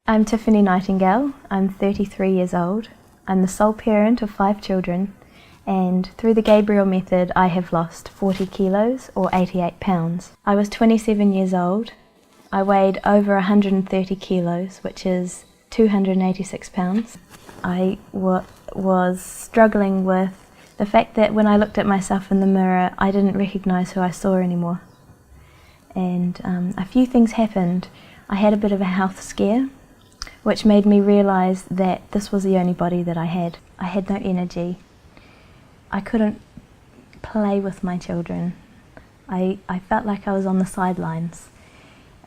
I'm Tiffany Nightingale. I'm 33 years old. I'm the sole parent of 5 children, and through the Gabriel Method I have lost 40 kilos or 88 pounds. I was 27 years old. I weighed over 130 kilos, which is 286 pounds. I was struggling with the fact that when I looked at myself in the mirror I didn't recognise who I saw anymore. And a few things happened. I had a bit of a health scare, which made me realise that this was the only body that I had. I had no energy. I couldn't play with my children. I felt like I was on the sidelines.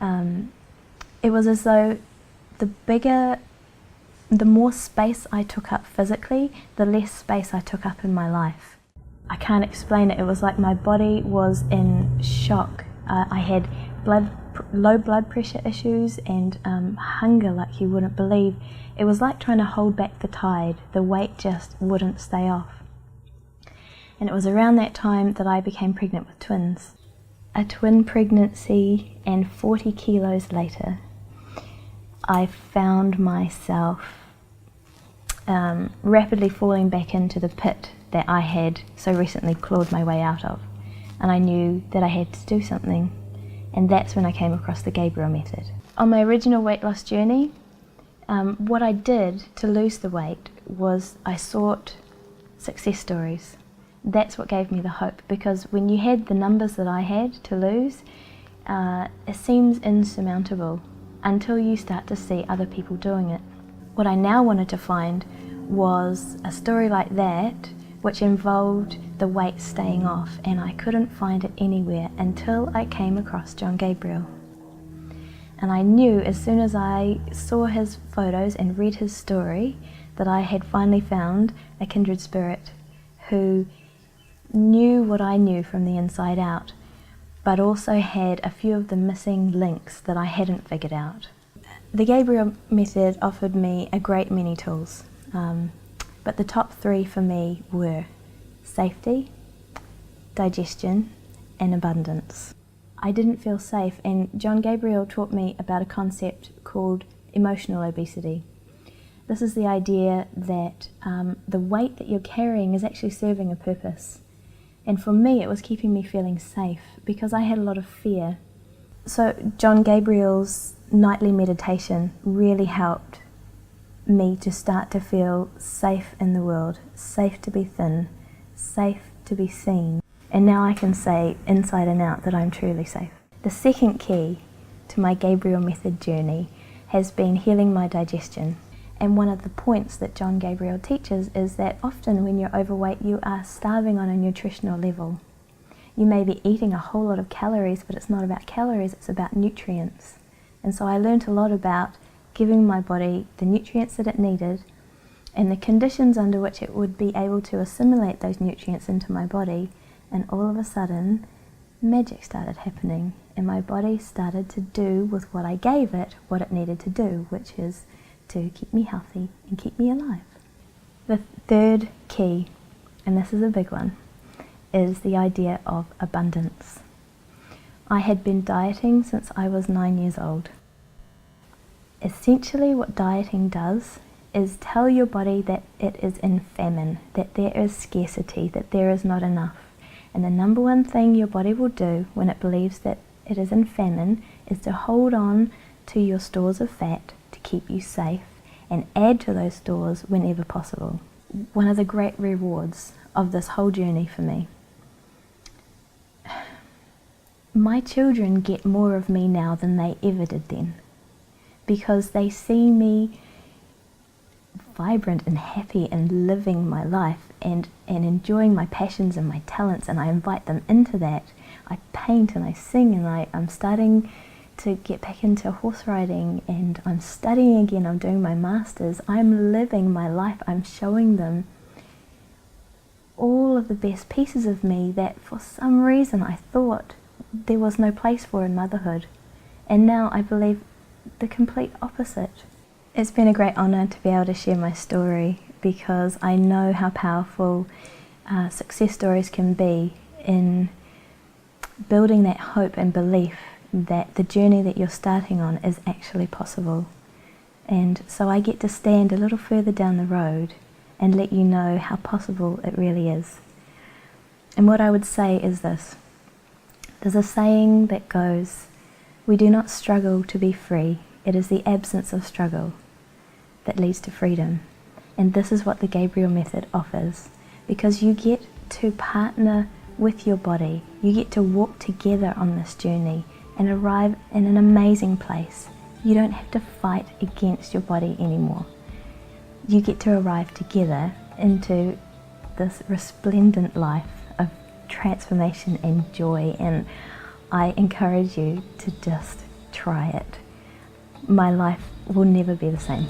It was as though the more space I took up physically, the less space I took up in my life. I can't explain it. It was like my body was in shock. I had low blood pressure issues and hunger like you wouldn't believe. It was like trying to hold back the tide. The weight just wouldn't stay off. And it was around that time that I became pregnant with twins. A twin pregnancy, and 40 kilos later, I found myself rapidly falling back into the pit that I had so recently clawed my way out of. And I knew that I had to do something. And that's when I came across the Gabriel Method. On my original weight loss journey, what I did to lose the weight was I sought success stories. That's what gave me the hope, because when you had the numbers that I had to lose, it seems insurmountable until you start to see other people doing it. What I now wanted to find was a story like that which involved the weight staying off, and I couldn't find it anywhere until I came across John Gabriel. And I knew as soon as I saw his photos and read his story that I had finally found a kindred spirit who knew what I knew from the inside out, but also had a few of the missing links that I hadn't figured out. The Gabriel Method offered me a great many tools. But the top 3 for me were safety, digestion, and abundance. I didn't feel safe, and John Gabriel taught me about a concept called emotional obesity. This is the idea that the weight that you're carrying is actually serving a purpose. And for me, it was keeping me feeling safe because I had a lot of fear. So John Gabriel's nightly meditation really helped me to start to feel safe in the world, safe to be thin, safe to be seen. And now I can say inside and out that I'm truly safe. The second key to my Gabriel Method journey has been healing my digestion. And one of the points that John Gabriel teaches is that often when you're overweight, you are starving on a nutritional level. You may be eating a whole lot of calories, but it's not about calories, it's about nutrients. And so I learned a lot about giving my body the nutrients that it needed and the conditions under which it would be able to assimilate those nutrients into my body, and all of a sudden magic started happening and my body started to do with what I gave it what it needed to do, which is to keep me healthy and keep me alive. The third key, and this is a big one, is the idea of abundance. I had been dieting since I was 9 years old. Essentially what dieting does is tell your body that it is in famine, that there is scarcity, that there is not enough. And the number one thing your body will do when it believes that it is in famine is to hold on to your stores of fat to keep you safe and add to those stores whenever possible. One of the great rewards of this whole journey for me. My children get more of me now than they ever did then, because they see me vibrant and happy and living my life and enjoying my passions and my talents, and I invite them into that. I paint and I sing, and I'm starting to get back into horse riding, and I'm studying again, I'm doing my masters. I'm living my life. I'm showing them all of the best pieces of me that for some reason I thought there was no place for in motherhood, and now I believe the complete opposite. It's been a great honour to be able to share my story, because I know how powerful success stories can be in building that hope and belief that the journey that you're starting on is actually possible. And so I get to stand a little further down the road and let you know how possible it really is. And what I would say is this. There's a saying that goes, "We do not struggle to be free. It is the absence of struggle that leads to freedom." And this is what the Gabriel Method offers, because you get to partner with your body. You get to walk together on this journey and arrive in an amazing place. You don't have to fight against your body anymore. You get to arrive together into this resplendent life of transformation and joy, and I encourage you to just try it. My life will never be the same.